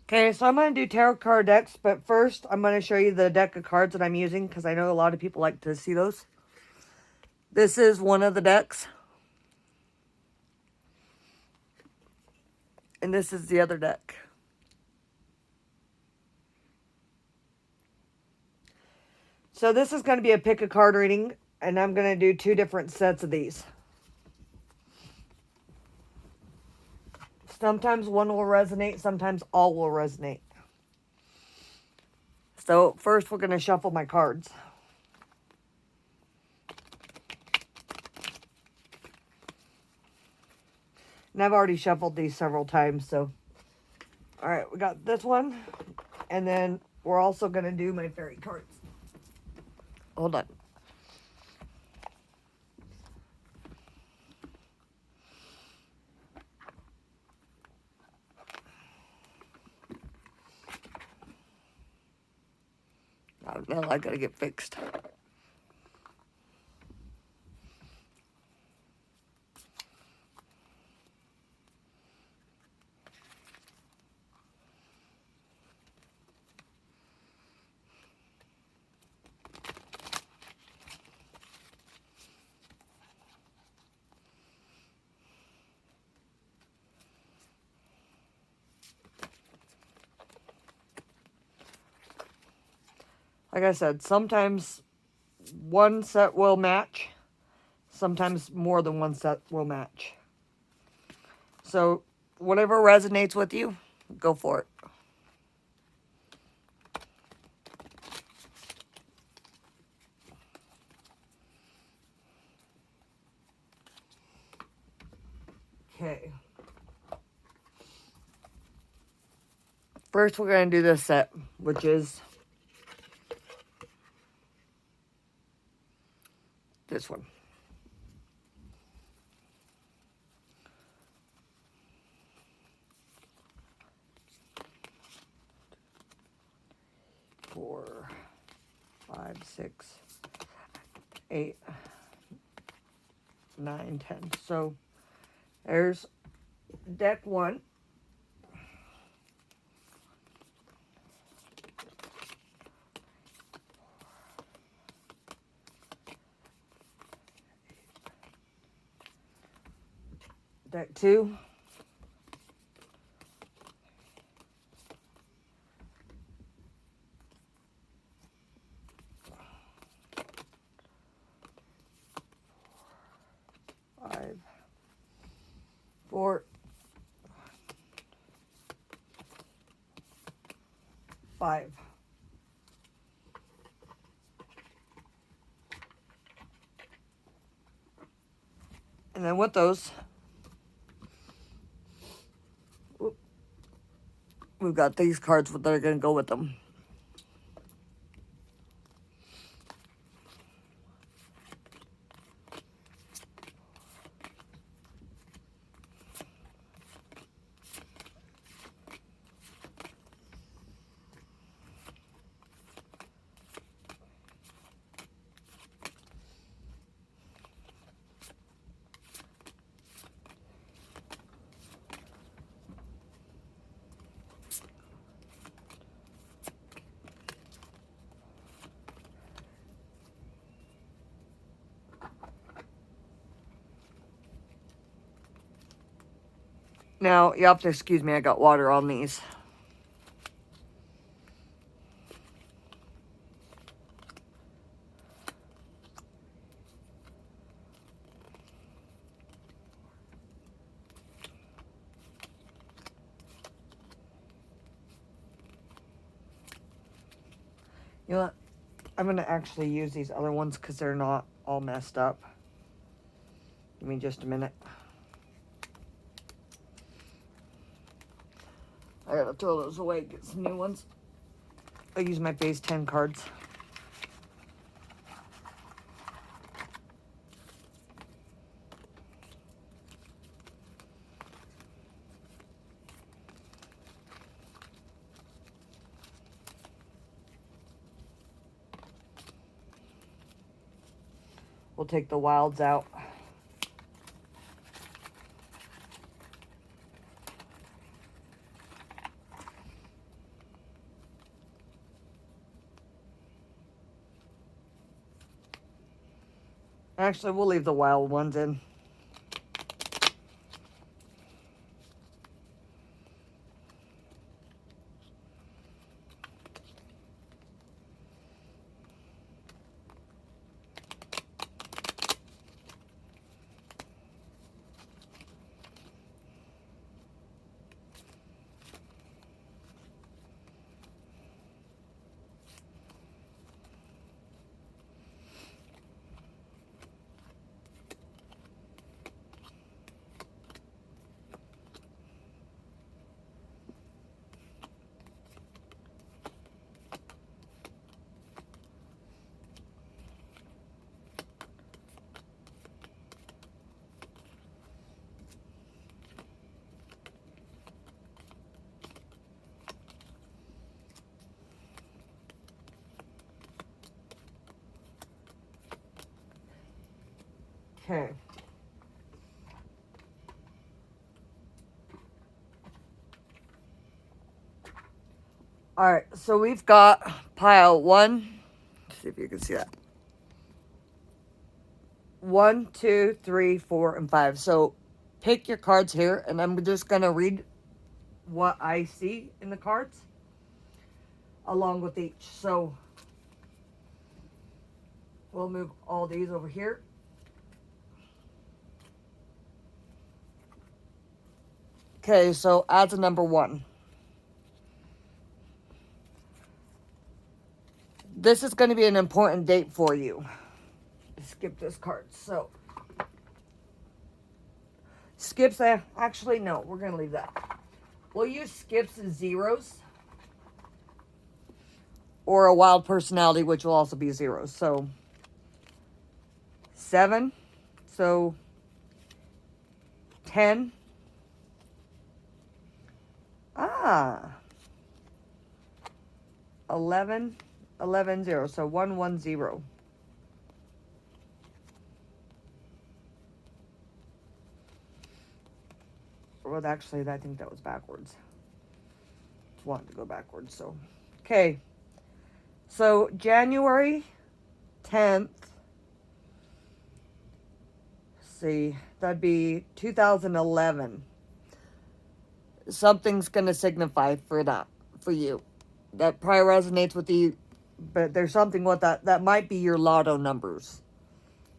Okay, so I'm going to do tarot card decks, but first I'm going to show you the deck of cards that I'm using because I know a lot of people like to see those. This is one of the decks, and this is the other deck. So this is going to be a pick a card reading, and I'm going to do two different sets of these. Sometimes one will resonate, sometimes all will resonate. So first we're going to shuffle my cards. And I've already shuffled these several times, so. Alright, we got this one. And then we're also going to do my fairy cards. Hold on. Oh, no, I gotta get fixed. Like I said, sometimes one set will match. Sometimes more than one set will match. So, whatever resonates with you, go for it. Okay. First, we're going to do this set, which is this one. Four, 5, 6, 8, 9, 10. So, there's deck one. Deck two. Five, 4, 5. And then with those, we've got these cards that are going to go with them. Now, you have to excuse me, I got water on these. You know what? I'm going to actually use these other ones because they're not all messed up. Give me just a minute. I gotta throw those away, get some new ones. I use my base 10 cards. We'll take the wilds out. Actually, we'll leave the wild ones in. Okay. All right, so we've got pile 1. Let's see if you can see that. 1, 2, 3, 4, and 5. So pick your cards here, and I'm just going to read what I see in the cards along with each. So we'll move all these over here. Okay, so as a number 1. This is going to be an important date for you. Skip this card. So, skips, actually, no, we're going to leave that. We'll use skips and zeros. Or a wild personality, which will also be zeros. So, 7. So, 10. 11. 11, 0. So, 1, 1, 0. Well, actually, I think that was backwards. Just wanted to go backwards. So, okay. So, January 10th. Let's see. That'd be 2011. Something's going to signify for that, for you. That probably resonates with you. But there's something with that. That might be your lotto numbers.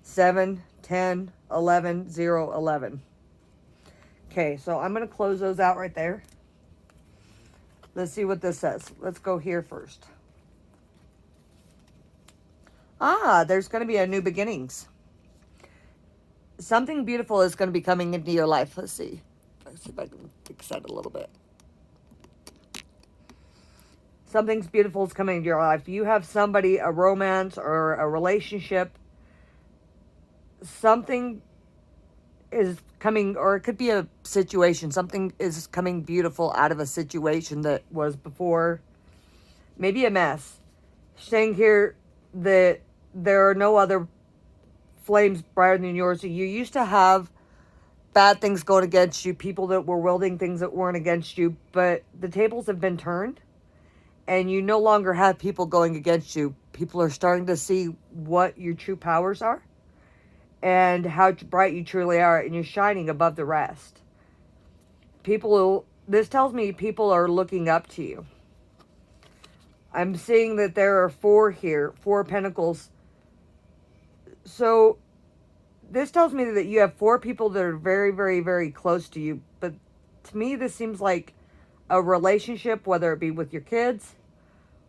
7, 10, 11, 0, 11. Okay, so I'm going to close those out right there. Let's see what this says. Let's go here first. There's going to be a new beginnings. Something beautiful is going to be coming into your life. Let's see. Let's see if I can fix that a little bit. Something's beautiful is coming into your life. You have somebody, a romance or a relationship. Something is coming, or it could be a situation. Something is coming beautiful out of a situation that was before maybe a mess. Saying here that there are no other flames brighter than yours. You used to have bad things going against you, people that were wielding things that weren't against you, but the tables have been turned and you no longer have people going against you. People are starting to see what your true powers are and how bright you truly are, and you're shining above the rest. This tells me people are looking up to you. I'm seeing that there are 4 here, 4 pentacles. So this tells me that you have 4 people that are very, very, very close to you. But to me, this seems like a relationship, whether it be with your kids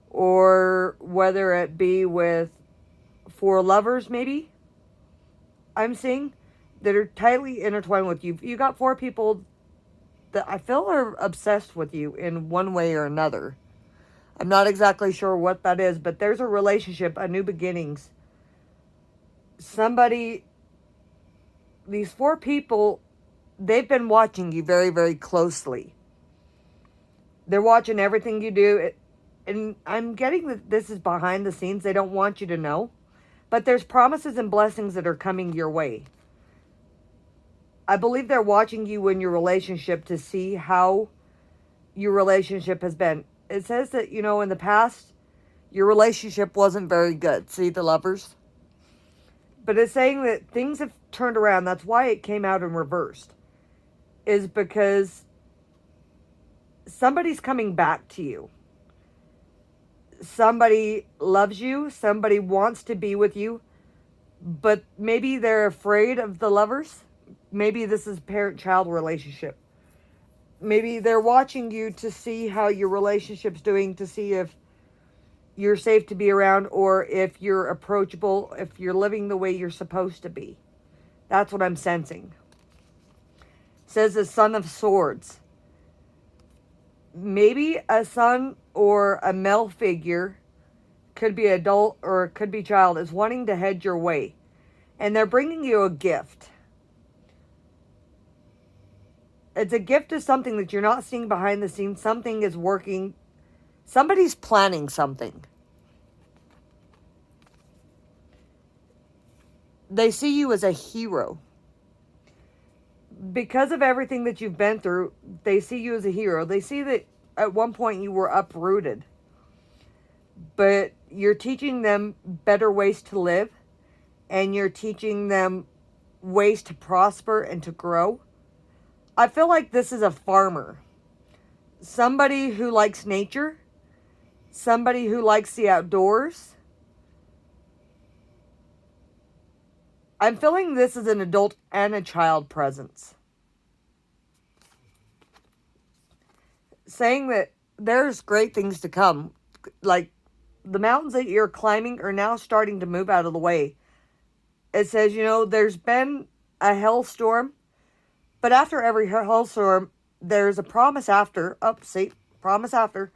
or whether it be with 4 lovers, maybe. I'm seeing that are tightly intertwined with you. You got 4 people that I feel are obsessed with you in one way or another. I'm not exactly sure what that is, but there's a relationship, a new beginnings. These 4 people, they've been watching you very, very closely. They're watching everything you do. And I'm getting that this is behind the scenes. They don't want you to know. But there's promises and blessings that are coming your way. I believe they're watching you in your relationship to see how your relationship has been. It says that, in the past, your relationship wasn't very good. See the lovers? But it's saying that things have turned around. That's why it came out in reversed. Is because somebody's coming back to you. Somebody loves you. Somebody wants to be with you. But maybe they're afraid of the lovers. Maybe this is parent-child relationship. Maybe they're watching you to see how your relationship's doing, to see if you're safe to be around or if you're approachable, if you're living the way you're supposed to be. That's what I'm sensing. It says the Son of Swords. Maybe a son or a male figure, could be adult or it could be child, is wanting to head your way. And they're bringing you a gift. It's a gift of something that you're not seeing behind the scenes. Something is working. Somebody's planning something. They see you as a hero. Because of everything that you've been through, they see you as a hero. They see that at one point you were uprooted. But you're teaching them better ways to live. And you're teaching them ways to prosper and to grow. I feel like this is a farmer. Somebody who likes nature. Somebody who likes the outdoors. I'm feeling this is an adult and a child presence. Saying that there's great things to come. Like the mountains that you're climbing are now starting to move out of the way. It says, there's been a hailstorm. But after every hailstorm, there's a promise after. Promise after.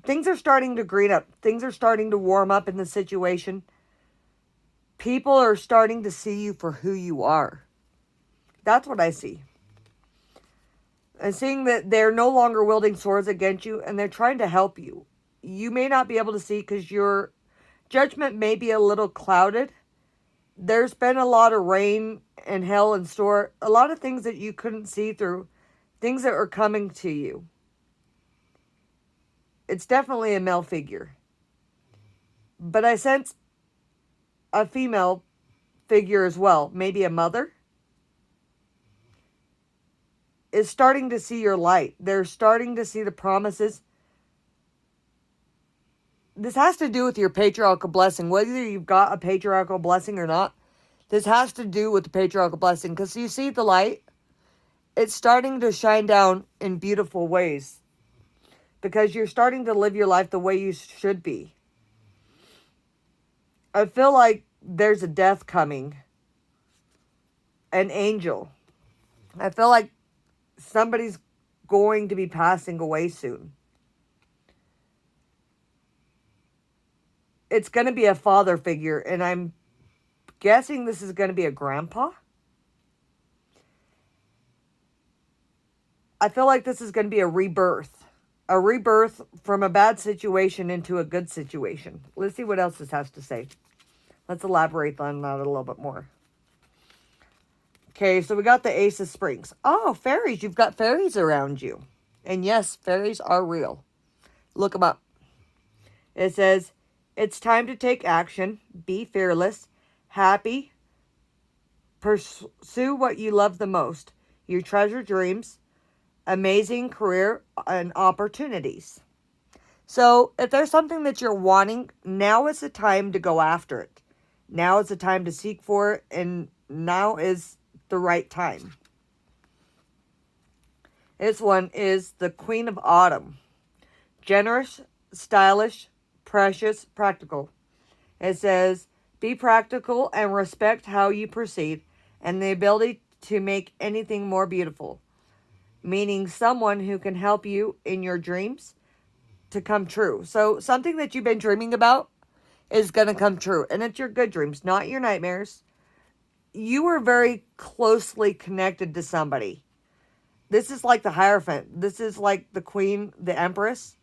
Things are starting to green up. Things are starting to warm up in the situation. People are starting to see you for who you are. That's what I see. And seeing that they're no longer wielding swords against you and they're trying to help you. You may not be able to see because your judgment may be a little clouded. There's been a lot of rain and hail and storm. A lot of things that you couldn't see through. Things that are coming to you. It's definitely a male figure. But I sense a female figure as well, maybe a mother, is starting to see your light. They're starting to see the promises. This has to do with your patriarchal blessing. Whether you've got a patriarchal blessing or not, this has to do with the patriarchal blessing. Because you see the light, it's starting to shine down in beautiful ways. Because you're starting to live your life the way you should be. I feel like there's a death coming. An angel. I feel like somebody's going to be passing away soon. It's going to be a father figure, and I'm guessing this is going to be a grandpa. I feel like this is going to be a rebirth. A rebirth from a bad situation into a good situation. Let's see what else this has to say. Let's elaborate on that a little bit more. Okay, so we got the Ace of Springs. Oh, fairies. You've got fairies around you. And yes, fairies are real. Look them up. It says, it's time to take action. Be fearless. Happy. Pursue what you love the most. Your treasure dreams. Amazing career and opportunities. So, if there's something that you're wanting, now is the time to go after it. Now is the time to seek for it. And now is the right time. This one is the Queen of Autumn. Generous, stylish, precious, practical. It says, be practical and respect how you proceed and the ability to make anything more beautiful. Meaning someone who can help you in your dreams to come true. So something that you've been dreaming about is going to come true. And it's your good dreams, not your nightmares. You are very closely connected to somebody. This is like the Hierophant. This is like the Queen, the Empress.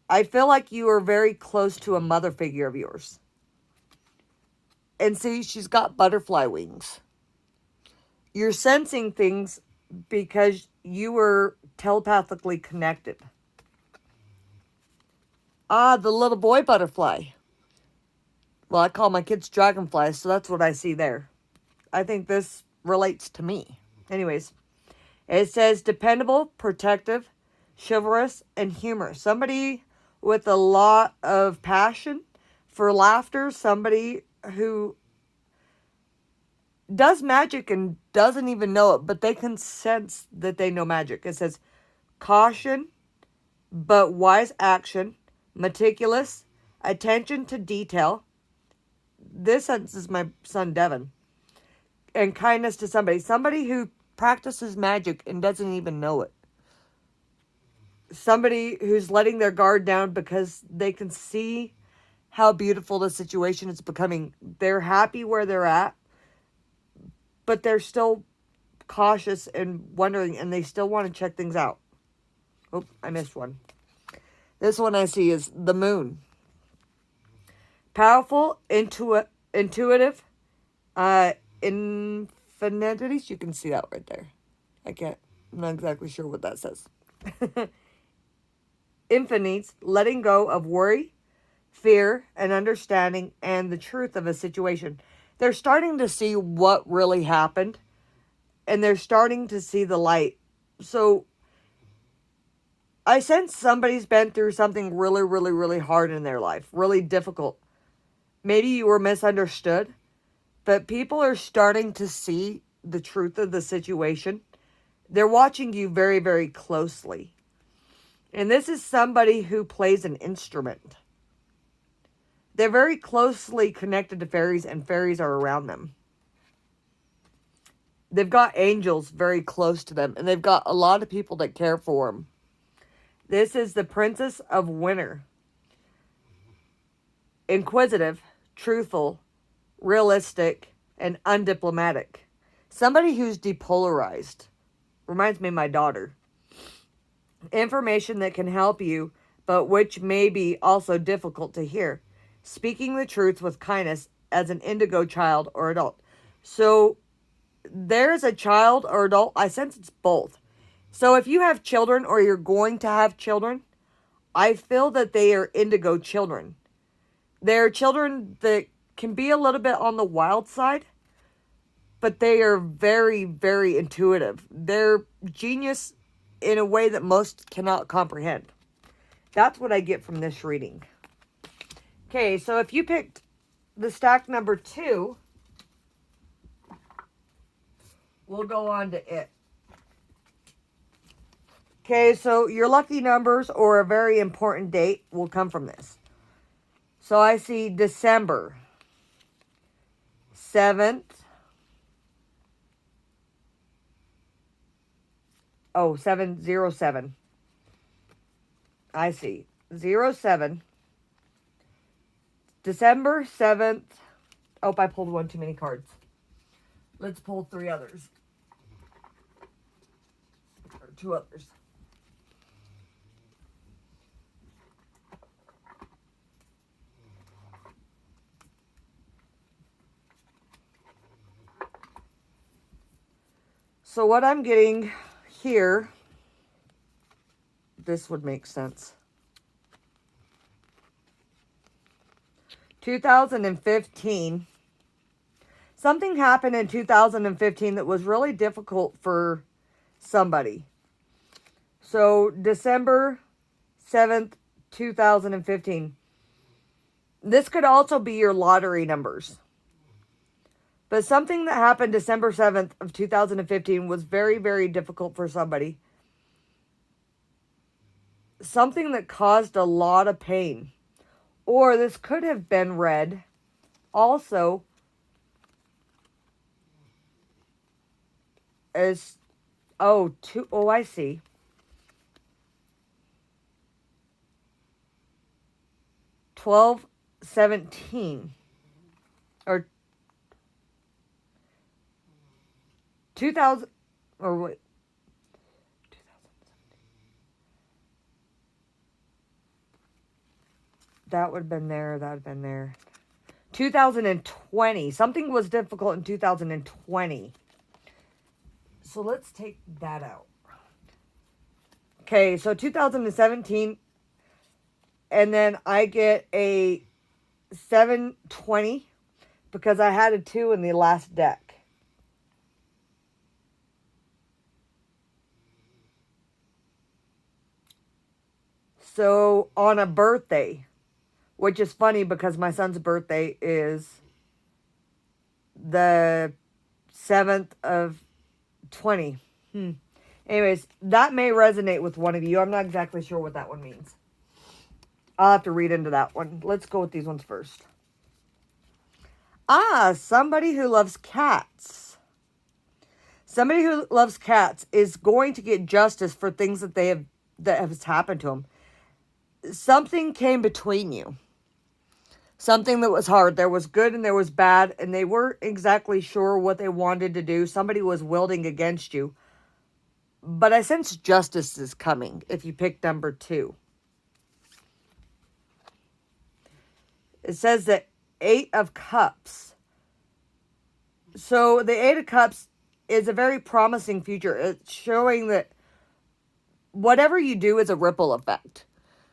I feel like you are very close to a mother figure of yours. And see, she's got butterfly wings. You're sensing things because you were telepathically connected. Ah, the little boy butterfly. Well, I call my kids dragonflies, so that's what I see there. I think this relates to me. Anyways, it says dependable, protective, chivalrous, and humorous. Somebody with a lot of passion for laughter. Somebody who does magic and doesn't even know it, but they can sense that they know magic. It says caution, but wise action, meticulous, attention to detail. This sentence is my son Devin. And kindness to somebody. Somebody who practices magic and doesn't even know it. Somebody who's letting their guard down because they can see how beautiful the situation is becoming. They're happy where they're at, but they're still cautious and wondering, and they still want to check things out. Oh, I missed one. This one I see is the moon. Powerful, intuitive, infinities. You can see that right there. I'm not exactly sure what that says. Infinites, letting go of worry, fear, and understanding and the truth of a situation. They're starting to see what really happened, and they're starting to see the light. So I sense somebody's been through something really, really, really hard in their life, really difficult. Maybe you were misunderstood, but people are starting to see the truth of the situation. They're watching you very, very closely. And this is somebody who plays an instrument. They're very closely connected to fairies, and fairies are around them. They've got angels very close to them, and they've got a lot of people that care for them. This is the Princess of Winter. Inquisitive, truthful, realistic, and undiplomatic. Somebody who's depolarized. Reminds me of my daughter. Information that can help you, but which may be also difficult to hear. Speaking the truth with kindness as an indigo child or adult. So there's a child or adult. I sense it's both. So if you have children or you're going to have children, I feel that they are indigo children. They're children that can be a little bit on the wild side, but they are very, very intuitive. They're genius in a way that most cannot comprehend. That's what I get from this reading. Okay, so if you picked the stack number 2, we'll go on to it. Okay, so your lucky numbers or a very important date will come from this. So I see December 7th. Oh, 707. I see. 07. December 7th. Oh, I pulled one too many cards. Let's pull 3 others. Or 2 others. So what I'm getting here, this would make sense. 2015. Something happened in 2015 that was really difficult for somebody. So December 7th, 2015. This could also be your lottery numbers. But something that happened December 7th of 2015 was very, very difficult for somebody. Something that caused a lot of pain. Or this could have been read also as, I see. 12/17 or 2000 or wait. 2017. That would have been there. That would have been there. 2020. Something was difficult in 2020. So let's take that out. Okay, so 2017. And then I get a 720 because I had a 2 in the last deck. So on a birthday, which is funny because my son's birthday is the 7th of 20. Anyways, that may resonate with one of you. I'm not exactly sure what that one means. I'll have to read into that one. Let's go with these ones first. Somebody who loves cats. Somebody who loves cats is going to get justice for things that has happened to them. Something came between you. Something that was hard. There was good and there was bad, and they weren't exactly sure what they wanted to do. Somebody was wielding against you. But I sense justice is coming if you pick number 2. It says that 8 of Cups. So the 8 of Cups is a very promising future. It's showing that whatever you do is a ripple effect.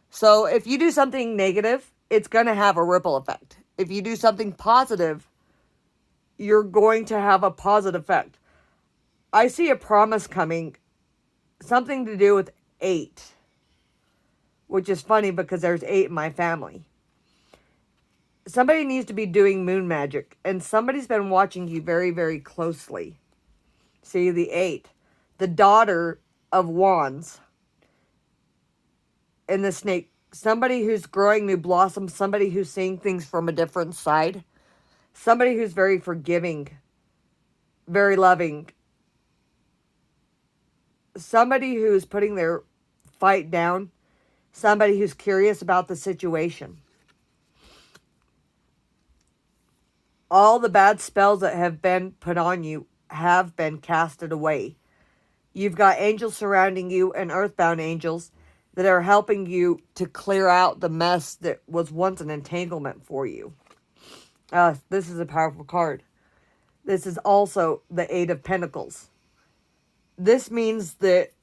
So if you do something negative, it's going to have a ripple effect. If you do something positive, you're going to have a positive effect. I see a promise coming, something to do with 8, which is funny because there's 8 in my family. Somebody needs to be doing moon magic, and somebody's been watching you very, very closely. See, the 8, the daughter of Wands, and the snake. Somebody who's growing new blossoms, somebody who's seeing things from a different side, somebody who's very forgiving, very loving, somebody who's putting their fight down, somebody who's curious about the situation. All the bad spells that have been put on you have been casted away. You've got angels surrounding you and earthbound angels that are helping you to clear out the mess that was once an entanglement for you. This is a powerful card. This is also the 8 of Pentacles. This means that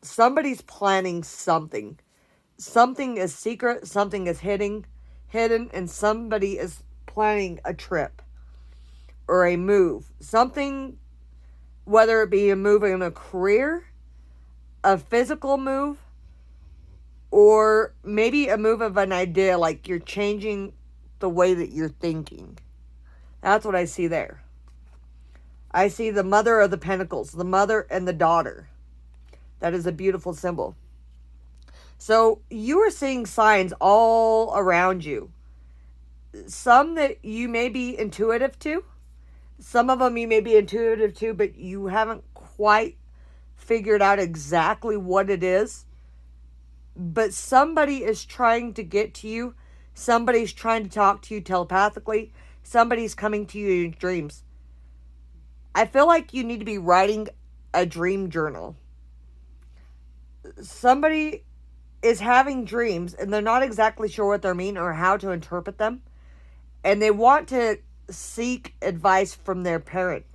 somebody's planning something. Something is secret, something is hidden, and somebody is planning a trip or a move. Something, whether it be a move in a career, a physical move, or maybe a move of an idea, like you're changing the way that you're thinking. That's what I see there. I see the Mother of the Pentacles, the mother and the daughter. That is a beautiful symbol. So you are seeing signs all around you. Some that you may be intuitive to. Some of them you may be intuitive to, but you haven't quite figured out exactly what it is. But somebody is trying to get to you. Somebody's trying to talk to you telepathically. Somebody's coming to you in dreams. I feel like you need to be writing a dream journal. Somebody is having dreams and they're not exactly sure what they mean or how to interpret them. And they want to seek advice from their parent.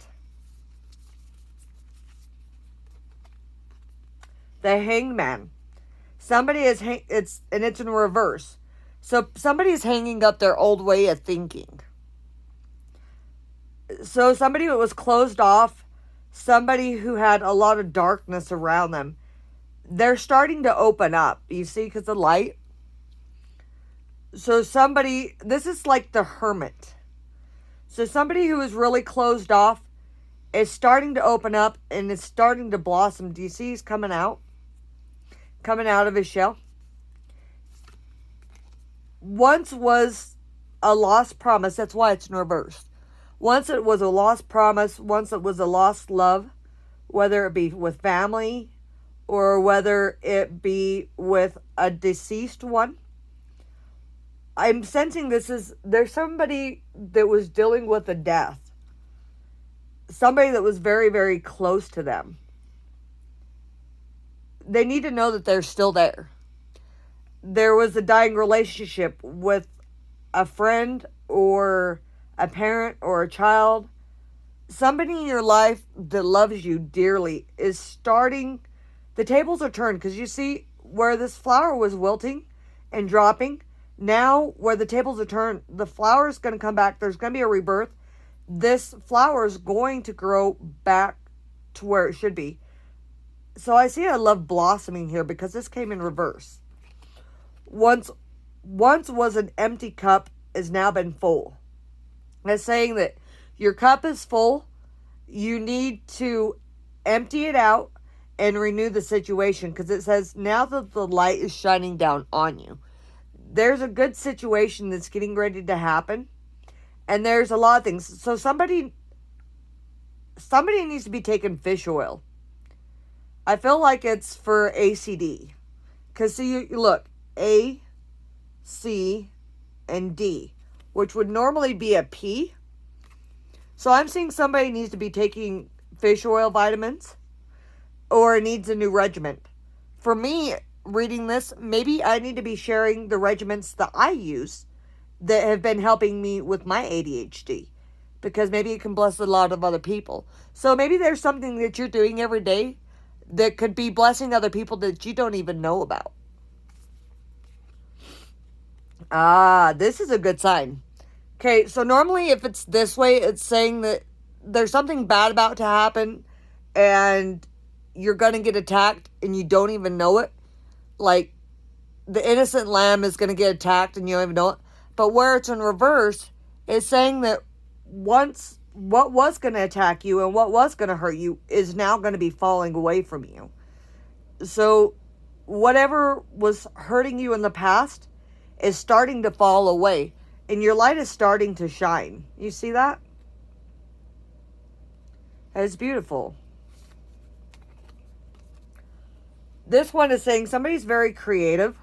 The Hangman. Somebody is, it's in reverse. So somebody is hanging up their old way of thinking. So somebody who was closed off, somebody who had a lot of darkness around them, they're starting to open up. You see, because of light. So somebody, this is like the Hermit. So somebody who is really closed off is starting to open up and is starting to blossom. Do you see he's coming out? Coming out of his shell. Once was a lost promise. That's why it's in reverse. Once it was a lost promise. Once it was a lost love. Whether it be with family or whether it be with a deceased one. I'm sensing there's somebody that was dealing with a death. Somebody that was very, very close to them. They need to know that they're still there. There was a dying relationship with a friend or a parent or a child. Somebody in your life that loves you dearly is starting, the tables are turned, because you see where this flower was wilting and dropping, Now, where the tables are turned, the flower is going to come back. There's going to be a rebirth. This flower is going to grow back to where it should be. So I see a love blossoming here because this came in reverse. Once was an empty cup has now been full. It's saying that your cup is full. You need to empty it out and renew the situation, because it says now that the light is shining down on you. There's a good situation that's getting ready to happen. And there's a lot of things. So somebody needs to be taking fish oil. I feel like it's for ACD. Because see, look, A, C, and D, which would normally be a P. So I'm seeing somebody needs to be taking fish oil vitamins or needs a new regimen. For me, reading this, maybe I need to be sharing the regimens that I use that have been helping me with my ADHD, because maybe it can bless a lot of other people. So maybe there's something that you're doing every day that could be blessing other people that you don't even know about. This is a good sign. Okay, so normally if it's this way, it's saying that there's something bad about to happen and you're going to get attacked and you don't even know it. Like, the innocent lamb is going to get attacked and you don't even know it. But where it's in reverse, it's saying that once what was going to attack you and what was going to hurt you is now going to be falling away from you. So whatever was hurting you in the past is starting to fall away. And your light is starting to shine. You see that? It's beautiful. This one is saying somebody's very creative.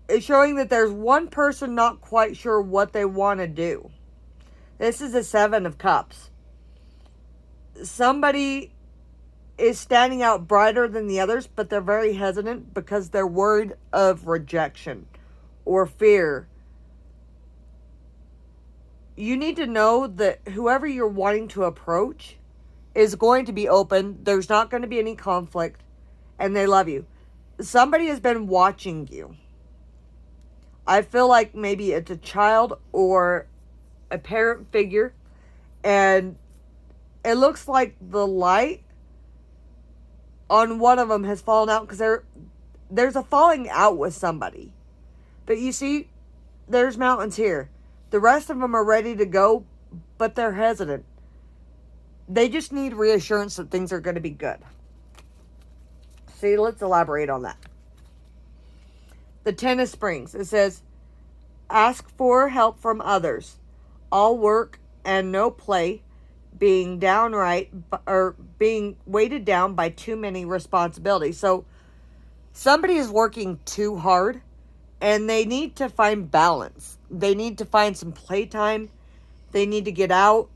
It's showing that there's one person not quite sure what they want to do. This is a 7 of Cups. Somebody is standing out brighter than the others, but they're very hesitant because they're worried of rejection or fear. You need to know that whoever you're wanting to approach is going to be open. There's not going to be any conflict, and they love you. Somebody has been watching you. I feel like maybe it's a child or a parent figure, and it looks like the light on one of them has fallen out because there's a falling out with somebody. But you see, there's mountains here. The rest of them are ready to go, but they're hesitant. They just need reassurance that things are going to be good. See, let's elaborate on that. The 10 of Springs. It says, ask for help from others. All work and no play, being downright or being weighted down by too many responsibilities. So somebody is working too hard and they need to find balance. They need to find some playtime. They need to get out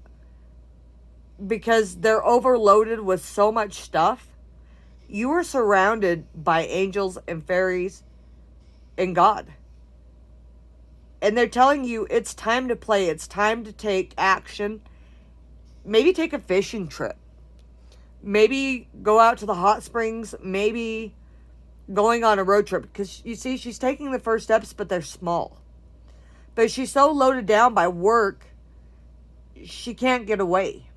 because they're overloaded with so much stuff. You are surrounded by angels and fairies and God. And they're telling you it's time to play. It's time to take action. Maybe take a fishing trip. Maybe go out to the hot springs. Maybe going on a road trip. Because you see, she's taking the first steps, but they're small. But she's so loaded down by work, she can't get away.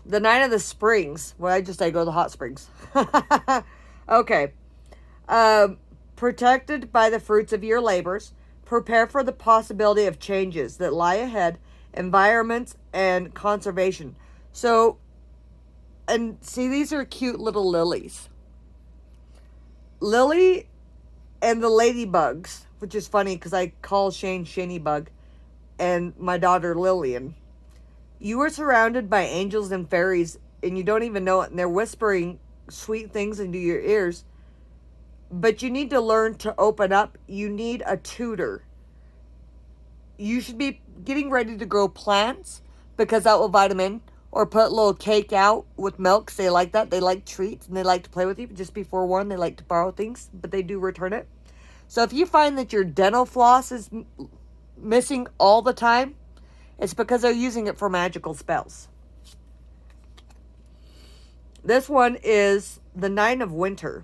The 9 of the Springs. Well, I go to the hot springs. Okay. Protected by the fruits of your labors. Prepare for the possibility of changes that lie ahead. Environments and conservation. So, and see, these are cute little lilies. Lily and the ladybugs, which is funny because I call Shane Shanybug and my daughter Lillian. You are surrounded by angels and fairies and you don't even know it, and they're whispering sweet things into your ears. But you need to learn to open up. You need a tutor. You should be getting ready to grow plants because that will vitamin, or put a little cake out with milk. They like that. They like treats and they like to play with you. But just be forewarned, they like to borrow things, but they do return it. So if you find that your dental floss is missing all the time, it's because they're using it for magical spells. This one is the 9 of Winter.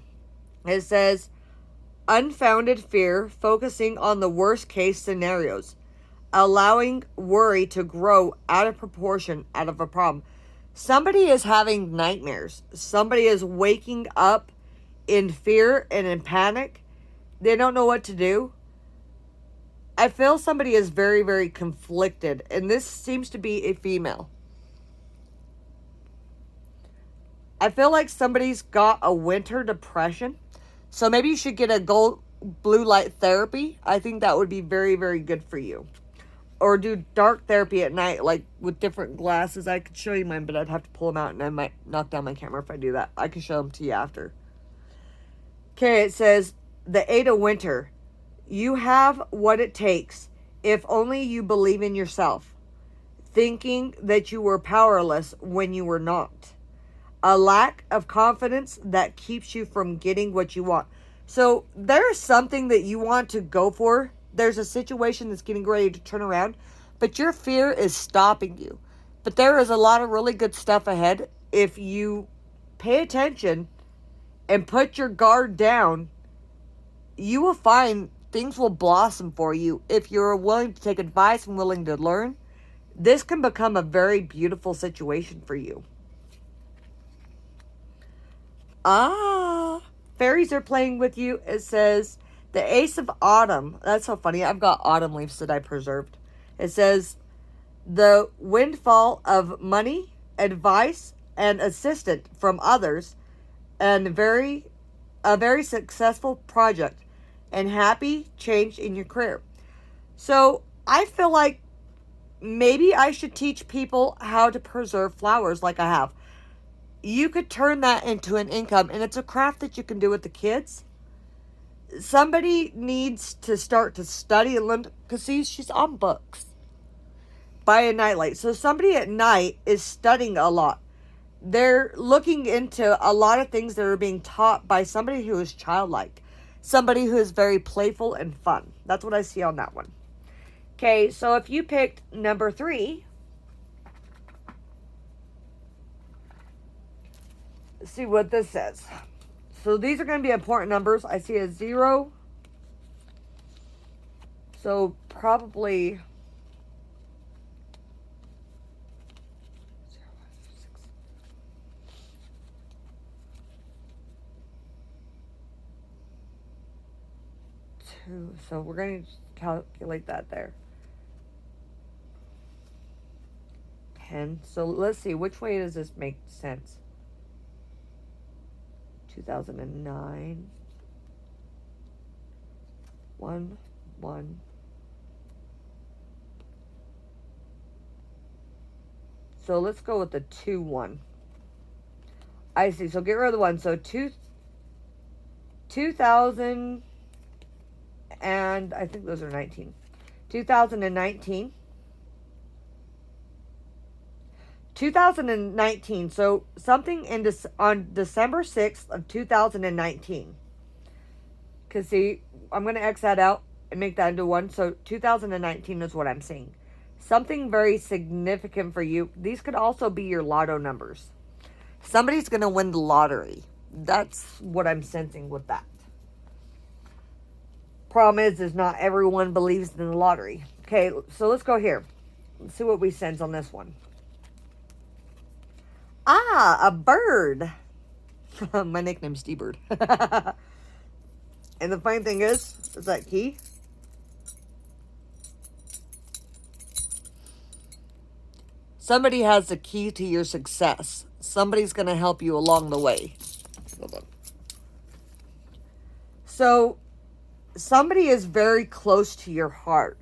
It says, unfounded fear, focusing on the worst case scenarios, allowing worry to grow out of proportion out of a problem. Somebody is having nightmares. Somebody is waking up in fear and in panic. They don't know what to do. I feel somebody is very, very conflicted, and this seems to be a female. I feel like somebody's got a winter depression, so maybe you should get a blue light therapy. I think that would be very, very good for you. Or do dark therapy at night, like with different glasses. I could show you mine, but I'd have to pull them out, and I might knock down my camera if I do that. I can show them to you after. Okay, it says, the 8 of Winter. You have what it takes if only you believe in yourself. Thinking that you were powerless when you were not. A lack of confidence that keeps you from getting what you want. So there's something that you want to go for. There's a situation that's getting ready to turn around, but your fear is stopping you. But there is a lot of really good stuff ahead if you pay attention and put your guard down. You will find things will blossom for you if you're willing to take advice and willing to learn. This can become a very beautiful situation for you. Fairies are playing with you. It says, the Ace of Autumn. That's so funny. I've got autumn leaves that I preserved. It says, the windfall of money, advice, and assistance from others, and a very successful project, and happy change in your career. So I feel like maybe I should teach people how to preserve flowers like I have. You could turn that into an income, and it's a craft that you can do with the kids. Somebody needs to start to study and learn, because see, she's on books by a nightlight. So somebody at night is studying a lot. They're looking into a lot of things that are being taught by somebody who is childlike. Somebody who is very playful and fun. That's what I see on that one. Okay, so if you picked number 3, let's see what this says. So these are going to be important numbers. I see a 0. So probably 2. So we're going to calculate that there. 10. So let's see, which way does this make sense? 2009. 1, 1. So let's go with the 2, 1. I see. So get rid of the 1. So 2000, and I think those are 19. 2019. 2019. So something on December 6th of 2019. Because see, I'm going to X that out and make that into 1. So 2019 is what I'm seeing. Something very significant for you. These could also be your lotto numbers. Somebody's going to win the lottery. That's what I'm sensing with that. Problem is not everyone believes in the lottery. Okay, so let's go here. Let's see what we sense on this one. A bird. My nickname's D-Bird. And the funny thing is that key. Somebody has the key to your success. Somebody's going to help you along the way. Hold on. So, somebody is very close to your heart.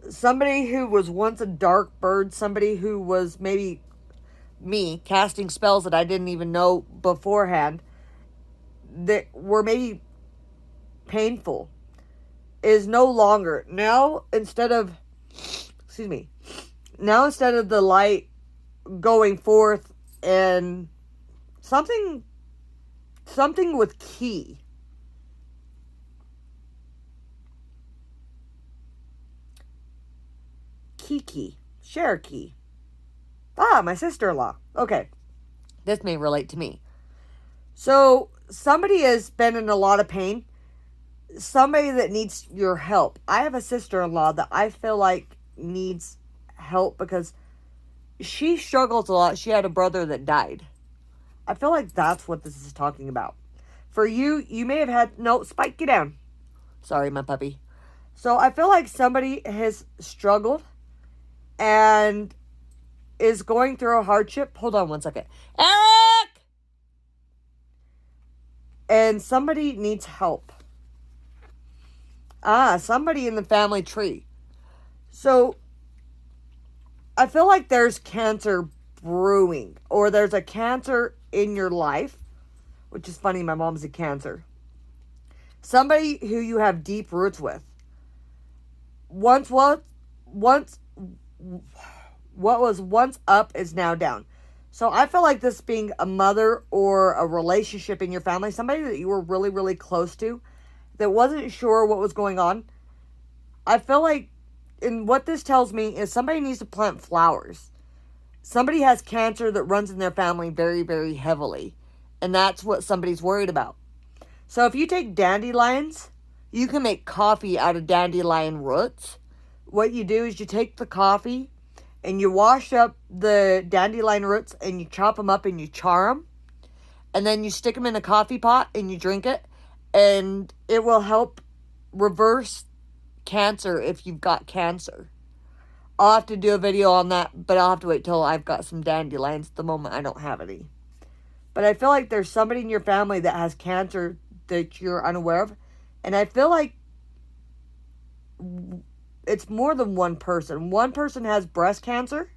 Somebody who was once a dark bird. Somebody who was maybe me, casting spells that I didn't even know beforehand, that were maybe painful, is no longer. Now, instead of the light going forth and something with key. Kiki. Cherokee. My sister-in-law. Okay. This may relate to me. So somebody has been in a lot of pain. Somebody that needs your help. I have a sister-in-law that I feel like needs help because she struggles a lot. She had a brother that died. I feel like that's what this is talking about. For you, you may have had... No, Spike, get down. Sorry, my puppy. So I feel like somebody has struggled and is going through a hardship. Hold on one second. Eric! And somebody needs help. Somebody in the family tree. So I feel like there's cancer brewing, or there's a cancer in your life, which is funny. My mom's a Cancer. Somebody who you have deep roots with. Once what was once up is now down. So I feel like this being a mother or a relationship in your family, somebody that you were really, really close to, that wasn't sure what was going on. I feel like, and what this tells me is somebody needs to plant flowers. Somebody has cancer that runs in their family very, very heavily. And that's what somebody's worried about. So if you take dandelions, you can make coffee out of dandelion roots. What you do is you take the coffee and you wash up the dandelion roots and you chop them up and you char them. And then you stick them in a coffee pot and you drink it. And it will help reverse cancer if you've got cancer. I'll have to do a video on that, but I'll have to wait till I've got some dandelions. At the moment, I don't have any. But I feel like there's somebody in your family that has cancer that you're unaware of. And I feel like it's more than one person. One person has breast cancer.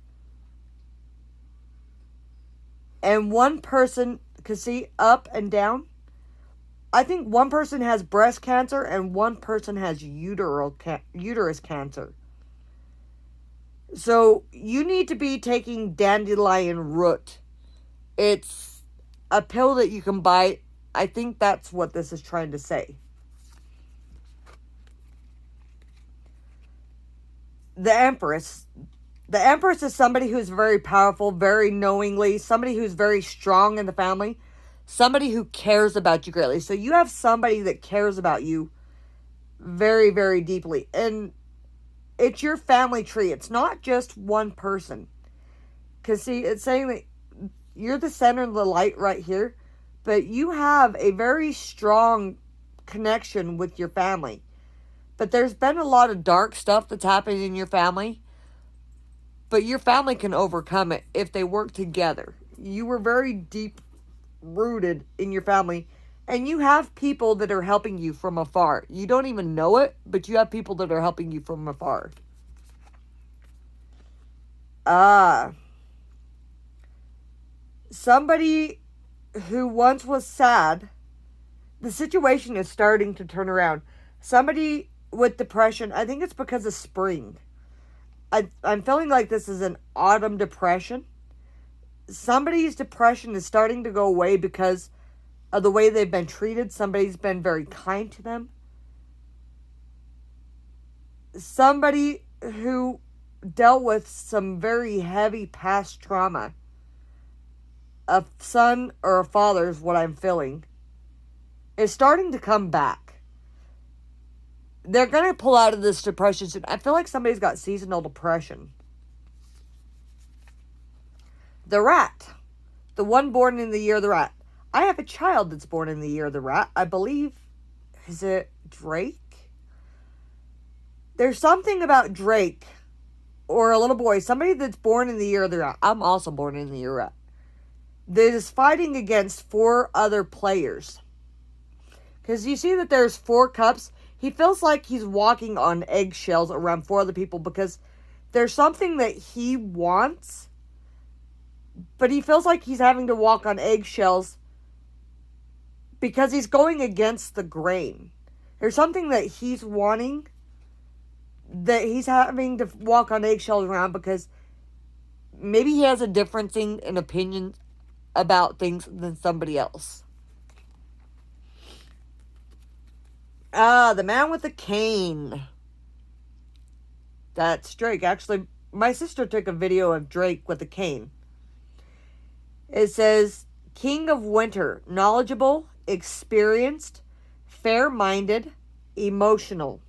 And one person, because see, up and down. I think one person has breast cancer and one person has uterus cancer. So you need to be taking dandelion root. It's a pill that you can buy. I think that's what this is trying to say. The Empress. The Empress is somebody who's very powerful, very knowingly, somebody who's very strong in the family, somebody who cares about you greatly. So you have somebody that cares about you very, very deeply. And it's your family tree. It's not just one person. Because see, it's saying that you're the center of the light right here, but you have a very strong connection with your family. But there's been a lot of dark stuff that's happened in your family. But your family can overcome it if they work together. You were very deep rooted in your family. And you have people that are helping you from afar. You don't even know it, but you have people that are helping you from afar. Somebody who once was sad, the situation is starting to turn around. Somebody with depression, I think it's because of spring. I'm feeling like this is an autumn depression. Somebody's depression is starting to go away because of the way they've been treated. Somebody's been very kind to them. Somebody who dealt with some very heavy past trauma. A son or a father is what I'm feeling. Is starting to come back. They're going to pull out of this depression soon. I feel like somebody's got seasonal depression. The Rat. The one born in the year of the rat. I have a child that's born in the year of the rat. I believe, is it Drake? There's something about Drake, or a little boy, somebody that's born in the year of the rat. I'm also born in the year of the rat. That is fighting against 4 other players. Because you see that there's 4 cups. He feels like he's walking on eggshells around 4 other people because there's something that he wants, but he feels like he's having to walk on eggshells because he's going against the grain. There's something that he's wanting that he's having to walk on eggshells around because maybe he has a difference in opinion about things than somebody else. The man with the cane. That's Drake. Actually, my sister took a video of Drake with a cane. It says, King of Winter, knowledgeable, experienced, fair-minded, emotional.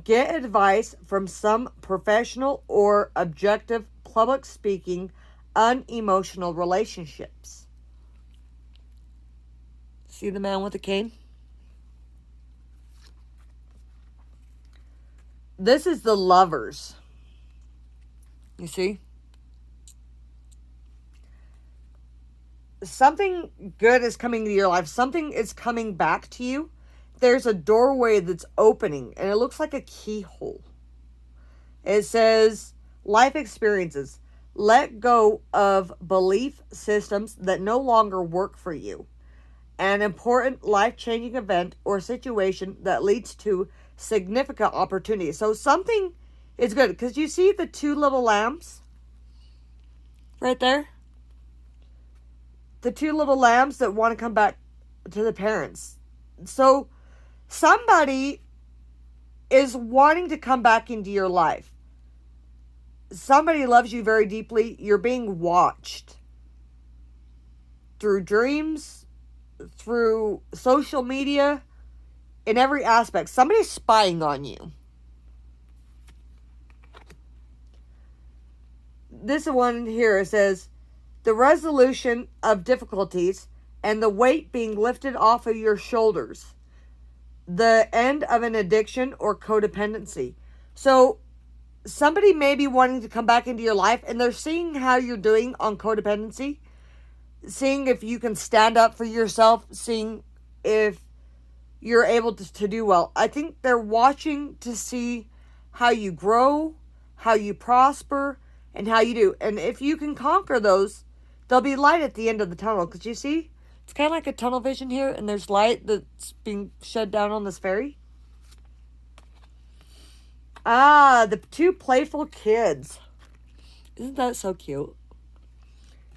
Get advice from some professional or objective public speaking, unemotional relationships. See the man with the cane? This is the Lovers. You see? Something good is coming to your life. Something is coming back to you. There's a doorway that's opening, and it looks like a keyhole. It says, life experiences. Let go of belief systems that no longer work for you. An important life-changing event or situation that leads to significant opportunity. So something is good. Because you see the two little lambs? Right there? The two little lambs that want to come back to the parents. So somebody is wanting to come back into your life. Somebody loves you very deeply. You're being watched through dreams, through social media, in every aspect. Somebody's spying on you. This one here says, the resolution of difficulties and the weight being lifted off of your shoulders. The end of an addiction or codependency. So somebody may be wanting to come back into your life, and they're seeing how you're doing on codependency, seeing if you can stand up for yourself, seeing if you're able to do well. I think they're watching to see how you grow, how you prosper, and how you do. And if you can conquer those, there'll be light at the end of the tunnel. Because you see, it's kind of like a tunnel vision here, and there's light that's being shed down on this ferry. Ah, the two playful kids. Isn't that so cute?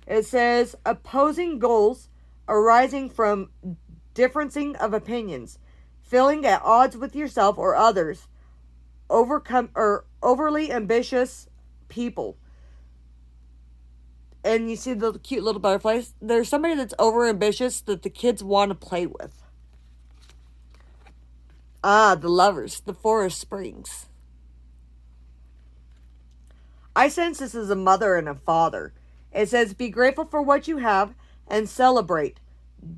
It says, opposing goals arising from differencing of opinions, feeling at odds with yourself or others, overly ambitious people. And you see the cute little butterflies. There's somebody that's over ambitious that the kids want to play with. Ah, the Lovers, the Forest Springs. I sense this is a mother and a father. It says, be grateful for what you have and celebrate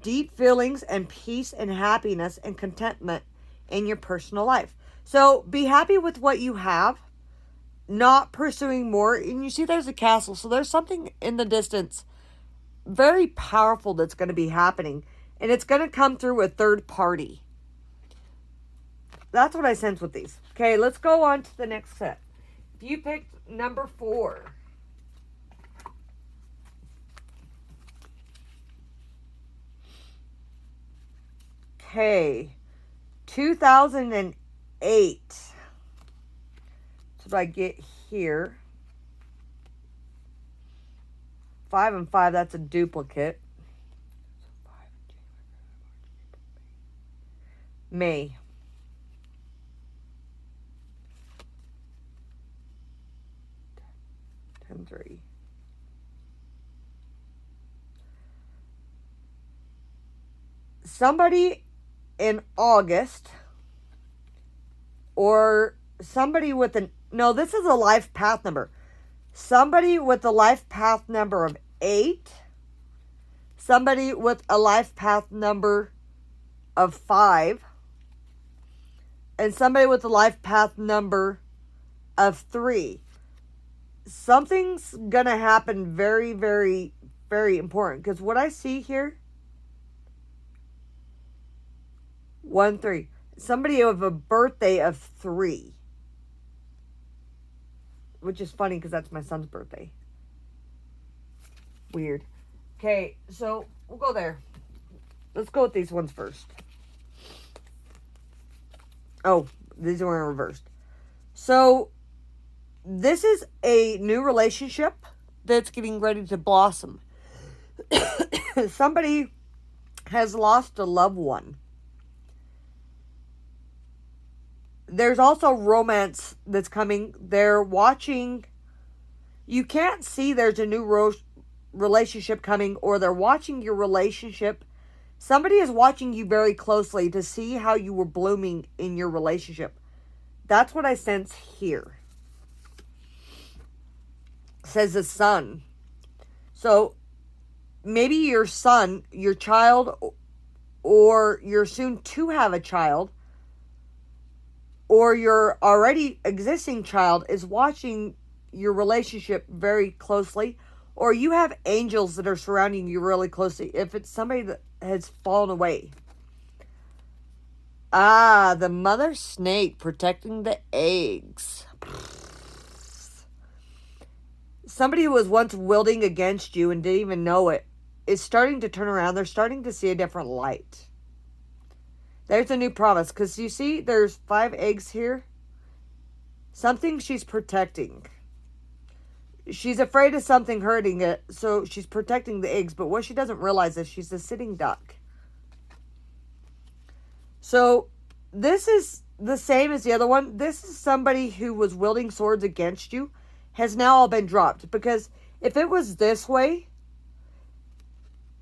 deep feelings and peace and happiness and contentment in your personal life. So be happy with what you have, not pursuing more. And you see there's a castle. So there's something in the distance very powerful that's going to be happening. And it's going to come through a third party. That's what I sense with these. Okay, let's go on to the next set. If you picked number 4. Okay. 2008. So what I get here. 5 and 5, that's a duplicate. May. And 3. Somebody in August, or somebody with an, no, this is a life path number. Somebody with a life path number of 8. Somebody with a life path number of 5. And somebody with a life path number of 3. Something's going to happen very, very, very important. Because what I see here, 1, 3. Somebody with a birthday of 3. Which is funny because that's my son's birthday. Weird. Okay, so we'll go there. Let's go with these ones first. Oh, these are in reversed. So, this is a new relationship that's getting ready to blossom. Somebody has lost a loved one. There's also romance that's coming. They're watching. You can't see there's a new relationship coming, or they're watching your relationship. Somebody is watching you very closely to see how you were blooming in your relationship. That's what I sense here. Says the son. So maybe your son, your child, or you're soon to have a child, or your already existing child is watching your relationship very closely, or you have angels that are surrounding you really closely if it's somebody that has fallen away. Ah, the mother snake protecting the eggs. Somebody who was once wielding against you and didn't even know it is starting to turn around. They're starting to see a different light. There's a new promise. Because you see, there's 5 eggs here. Something she's protecting. She's afraid of something hurting it, so she's protecting the eggs. But what she doesn't realize is she's a sitting duck. So this is the same as the other one. This is somebody who was wielding swords against you, has now all been dropped. Because if it was this way,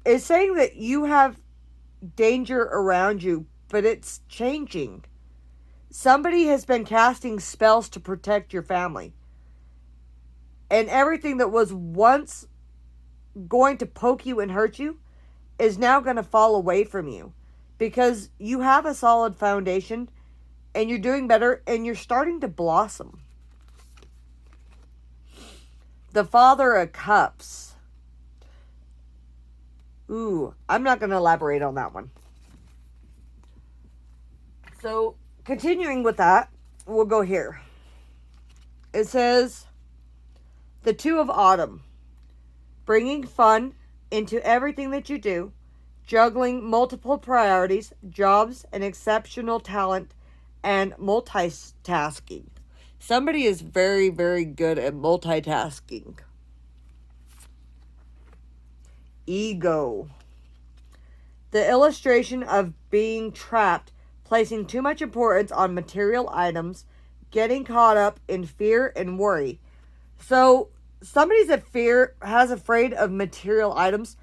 it's saying that you have danger around you, but it's changing. Somebody has been casting spells to protect your family. And everything that was once going to poke you and hurt you is now going to fall away from you. Because you have a solid foundation and you're doing better and you're starting to blossom. The Father of Cups. Ooh, I'm not going to elaborate on that one. So, continuing with that, we'll go here. It says, the Two of Autumn. Bringing fun into everything that you do. Juggling multiple priorities, jobs, and exceptional talent, and multitasking. Somebody is very, very good at multitasking. Ego. The illustration of being trapped, placing too much importance on material items, getting caught up in fear and worry. So, somebody's afraid of material items.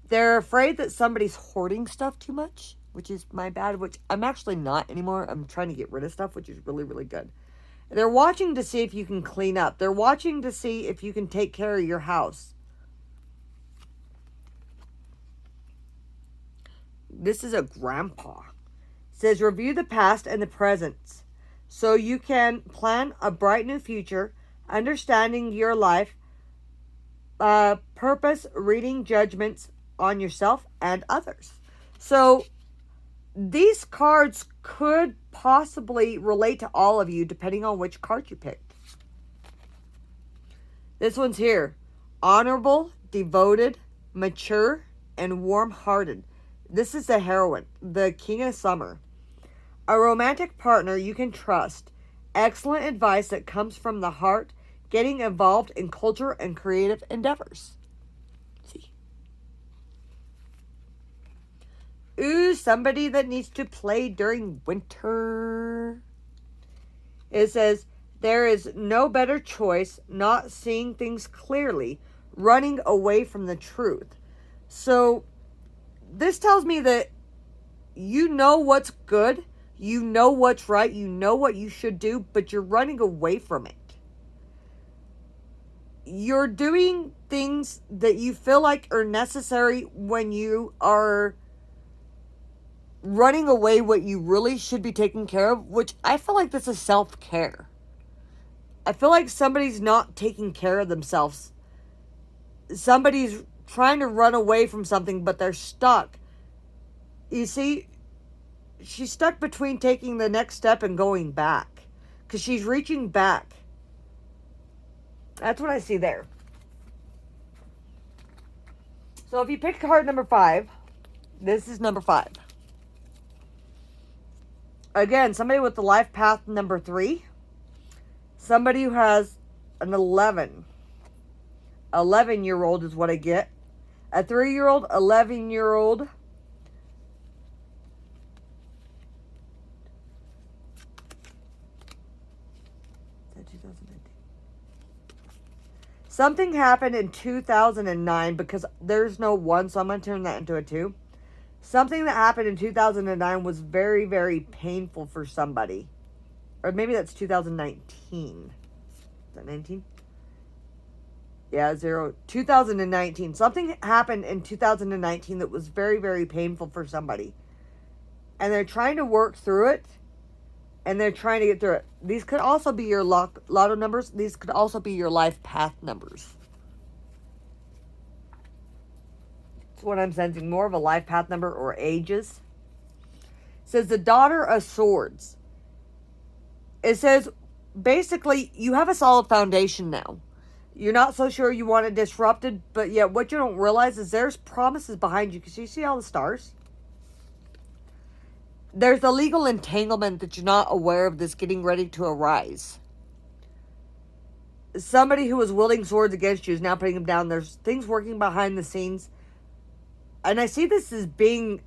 They're afraid that somebody's hoarding stuff too much, which is my bad, which I'm actually not anymore. I'm trying to get rid of stuff, which is really, really good. They're watching to see if you can clean up. They're watching to see if you can take care of your house. This is a grandpa. It says, review the past and the present so you can plan a bright new future, understanding your life, purpose, reading judgments on yourself and others. So these cards could possibly relate to all of you depending on which card you picked. This one's here. Honorable, devoted, mature, and warm-hearted. This is the heroine, the King of Summer. A romantic partner you can trust. Excellent advice that comes from the heart. Getting involved in culture and creative endeavors. See? Ooh, somebody that needs to play during winter. It says, there is no better choice, not seeing things clearly, running away from the truth. So, this tells me that you know what's good, you know what's right, you know what you should do, but you're running away from it. You're doing things that you feel like are necessary when you are running away what you really should be taking care of, which I feel like this is self-care. I feel like somebody's not taking care of themselves. Somebody's trying to run away from something, but they're stuck. You see, she's stuck between taking the next step and going back. Because she's reaching back. That's what I see there. So if you pick card number 5, this is number 5. Again, somebody with the life path number 3. Somebody who has an 11. 11-year-old is what I get. A 3-year-old, 11-year-old. Something happened in 2009 because there's no one, so I'm going to turn that into a 2. Something that happened in 2009 was very, very painful for somebody. Or maybe that's 2019. Is that 19? Yeah, 0. 2019. Something happened in 2019 that was very, very painful for somebody. And they're trying to work through it. And they're trying to get through it. These could also be your lotto numbers. These could also be your life path numbers. That's what I'm sensing. More of a life path number or ages. It says the Daughter of Swords. It says basically you have a solid foundation now. You're not so sure you want it disrupted, but yet what you don't realize is there's promises behind you. Because you see all the stars? There's a legal entanglement that you're not aware of that's getting ready to arise. Somebody who was wielding swords against you is now putting them down. There's things working behind the scenes. And I see this as being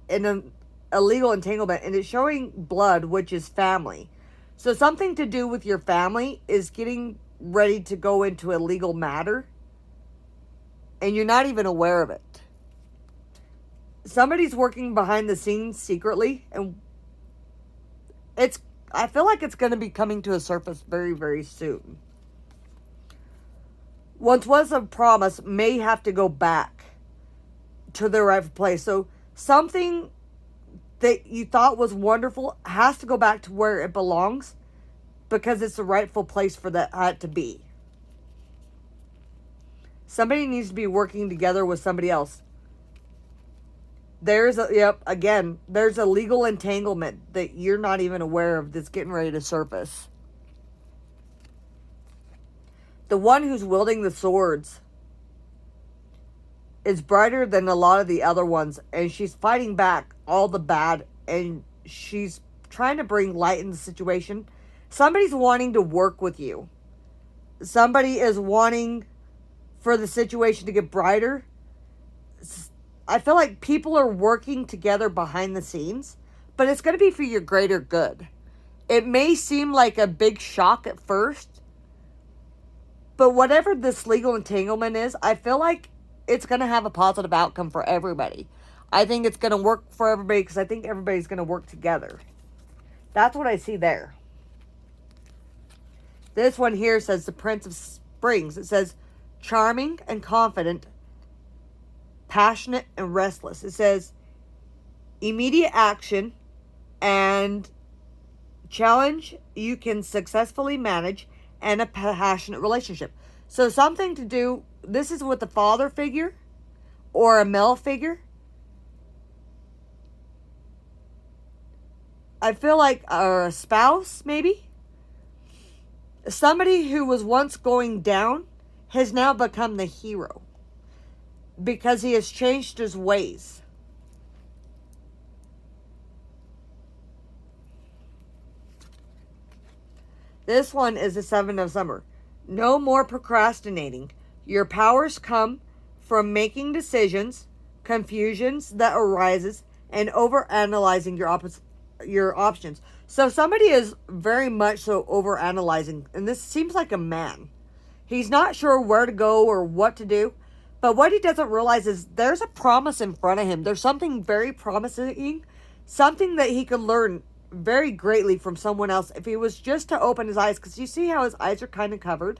in a legal entanglement. And it's showing blood, which is family. So something to do with your family is getting ready to go into a legal matter. And you're not even aware of it. Somebody's working behind the scenes secretly, and I feel like it's going to be coming to a surface very, very soon. Once was a promise may have to go back to their rightful place. So something that you thought was wonderful has to go back to where it belongs because it's the rightful place for that to be. Somebody needs to be working together with somebody else. There's a legal entanglement that you're not even aware of that's getting ready to surface. The one who's wielding the swords is brighter than a lot of the other ones, and she's fighting back all the bad, and she's trying to bring light in the situation. Somebody's wanting to work with you. Somebody is wanting for the situation to get brighter. I feel like people are working together behind the scenes, but it's going to be for your greater good. It may seem like a big shock at first, but whatever this legal entanglement is, I feel like it's going to have a positive outcome for everybody. I think it's going to work for everybody because I think everybody's going to work together. That's what I see there. This one here says the Prince of Springs. It says charming and confident, passionate and restless. It says immediate action and challenge you can successfully manage and a passionate relationship. So something to do, this is with the father figure or a male figure. I feel like a spouse maybe. Somebody who was once going down has now become the hero. Because he has changed his ways. This one is the Seven of Summer. No more procrastinating. Your powers come from making decisions, confusions that arises, and overanalyzing your options. So somebody is very much so overanalyzing, and this seems like a man. He's not sure where to go or what to do. But what he doesn't realize is there's a promise in front of him. There's something very promising. Something that he could learn very greatly from someone else if he was just to open his eyes. Because you see how his eyes are kind of covered?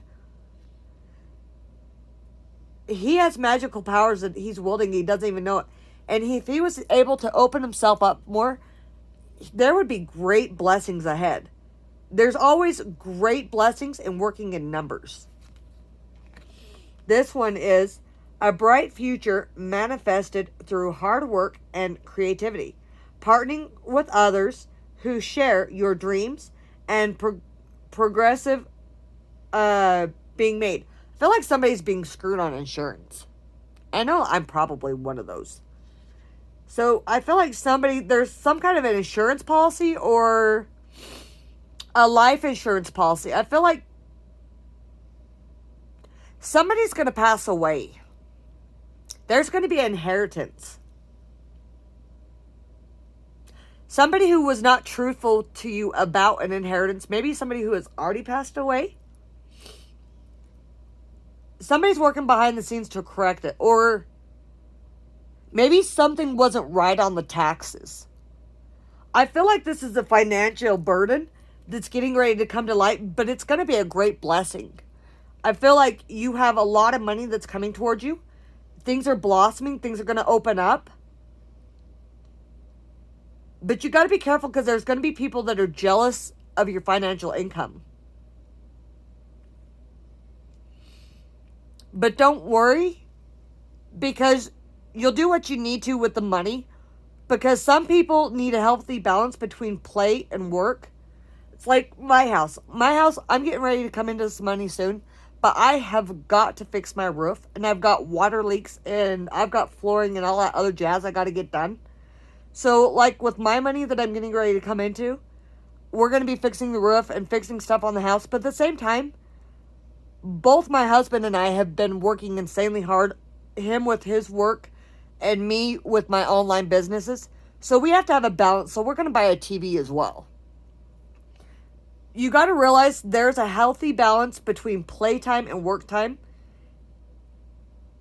He has magical powers that he's wielding. He doesn't even know it. And if he was able to open himself up more, there would be great blessings ahead. There's always great blessings in working in numbers. This one is a bright future manifested through hard work and creativity. Partnering with others who share your dreams and progressive being made. I feel like somebody's being screwed on insurance. I know I'm probably one of those. So I feel like there's some kind of an insurance policy or a life insurance policy. I feel like somebody's going to pass away. There's going to be an inheritance. Somebody who was not truthful to you about an inheritance. Maybe somebody who has already passed away. somebody's working behind the scenes to correct it. Or maybe something wasn't right on the taxes. I feel like this is a financial burden that's getting ready to come to light, but it's going to be a great blessing. I feel like you have a lot of money that's coming towards you. Things are blossoming. Things are going to open up. But you got to be careful because there's going to be people that are jealous of your financial income. But don't worry, because you'll do what you need to with the money. Because some people need a healthy balance between play and work. It's like my house. My house, I'm getting ready to come into some money soon. But I have got to fix my roof. And I've got water leaks. And I've got flooring and all that other jazz I got to get done. So, like, with my money that I'm getting ready to come into, we're going to be fixing the roof and fixing stuff on the house. But at the same time, both my husband and I have been working insanely hard. Him with his work and me with my online businesses. So we have to have a balance. So we're going to buy a TV as well. You got to realize there's a healthy balance between playtime and work time.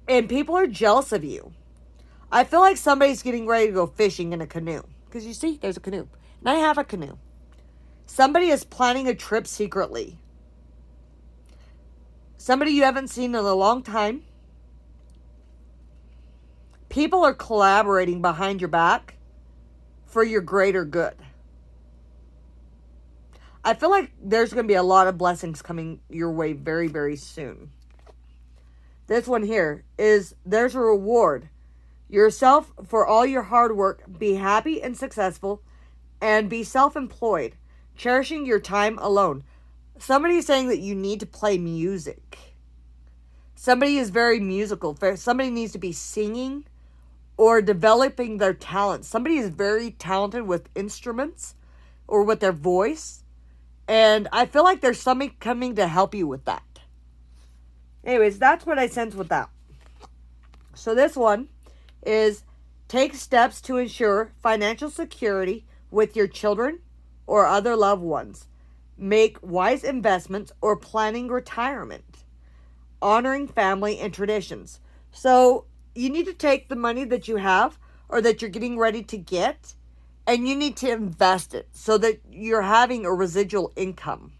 And people are jealous of you. I feel like somebody's getting ready to go fishing in a canoe. Because you see, there's a canoe. And I have a canoe. Somebody is planning a trip secretly. Somebody you haven't seen in a long time. People are collaborating behind your back for your greater good. I feel like there's going to be a lot of blessings coming your way very, very soon. This one here is, there's a reward. Yourself for all your hard work. Be happy and successful. And be self-employed. Cherishing your time alone. Somebody is saying that you need to play music. Somebody is very musical. Somebody needs to be singing or developing their talent. Somebody is very talented with instruments or with their voice. And I feel like there's somebody coming to help you with that. Anyways, that's what I sense with that. So this one is, take steps to ensure financial security with your children or other loved ones. Make wise investments or planning retirement. Honoring family and traditions. So you need to take the money that you have or that you're getting ready to get, and you need to invest it so that you're having a residual income.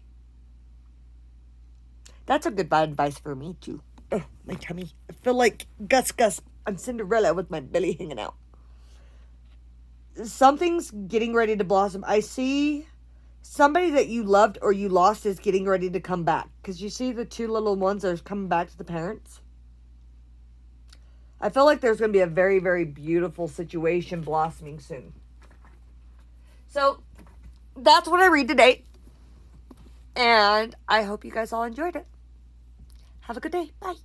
That's a good advice for me too. Ugh, my tummy. I feel like Gus on Cinderella with my belly hanging out. Something's getting ready to blossom. I see somebody that you loved or you lost is getting ready to come back. Because you see the two little ones that are coming back to the parents. I feel like there's going to be a very, very beautiful situation blossoming soon. So, that's what I read today. And I hope you guys all enjoyed it. Have a good day. Bye.